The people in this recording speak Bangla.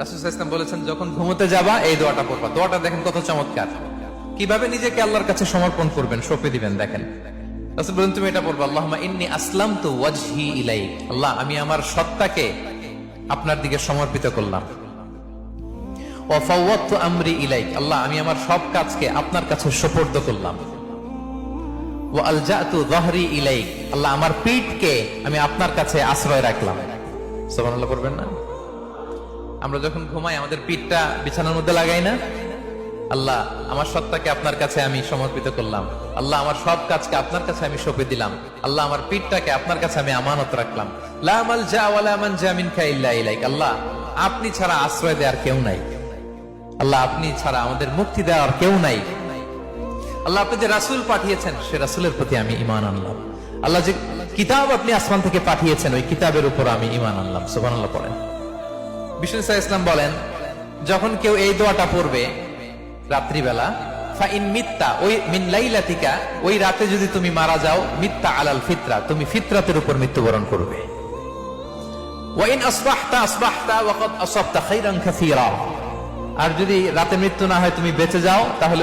রাসূল সাল্লাল্লাহু আলাইহি ওয়াসাল্লাম বলেছেন, যখন ঘুমোতে যাবা এই দোয়াটা পড়বা। দোয়াটা দেখেন কত চমৎকার, কিভাবে নিজেকে আল্লাহর কাছে সমর্পণ করবেন, সঁপে দিবেন। দেখেন রাসূল বলেন, তুমি এটা পড়বা, আল্লাহুম্মা ইন্নী আসলামতু ওয়াজহি ইলাইক। আল্লাহ, আমি আমার সত্তাকে আপনার দিকে সমর্পিত করলাম। ওয়া ফাওয়াদতু আমরি ইলাইক। আল্লাহ, আমি আমার সব কাজকে আপনার কাছে সুপর্দ করলাম। ওয়া আলজাতু যাহরি ইলাইক। আল্লাহ, আমার পিঠকে আমি আপনার কাছে আশ্রয় রাখলাম। সুবহানাল্লাহ পড়বেন না? আমরা যখন ঘুমাই আমাদের পিঠটা বিছানার মধ্যে লাগাই না? আল্লাহ, আমার সত্তাকে আপনার কাছে আমি সমর্পিত করলাম। আল্লাহ, আমার সব কাজকে আপনার কাছে আমি সঁপে দিলাম। আল্লাহ, আমার পিঠটাকে আপনার কাছে আমি আমানত রাখলাম। লা মালজা ওয়ালা মানজা মিনকা ইল্লা ইলাইক। আল্লাহ, আপনি ছাড়া আশ্রয় দেওয়ার কেউ নাই। আল্লাহ, আপনি ছাড়া আমাদের মুক্তি দেওয়ার কেউ নাই। আল্লাহ, আপনি যে রাসূল পাঠিয়েছেন সে রাসূলের প্রতি আমি ঈমান আনলাম। আল্লাহ, যে কিতাব আপনি আসমান থেকে পাঠিয়েছেন ওই কিতাবের উপর আমি ঈমান আনলাম। সুবহানাল্লাহ পড়েন। বিষ্ণু ইসলাম বলেন, যখন কেউ এই দোয়াটা পড়বে রাত্রিবেলা, ফাইন মিত্তা, ওই মিন লাইলাতিকা, ওই রাতে যদি তুমি মারা যাও, মিত্তা আলাল ফিতরা, তুমি ফিতরাতের উপর মৃত্যুবরণ করবে। ওয়াইন আসবাহতা আসবাহতা ওয়া ক্বাদ আসাবতা খাইরান কাসীরা, আর যদি রাতে মৃত্যু না হয় তুমি বেঁচে যাও, তাহলে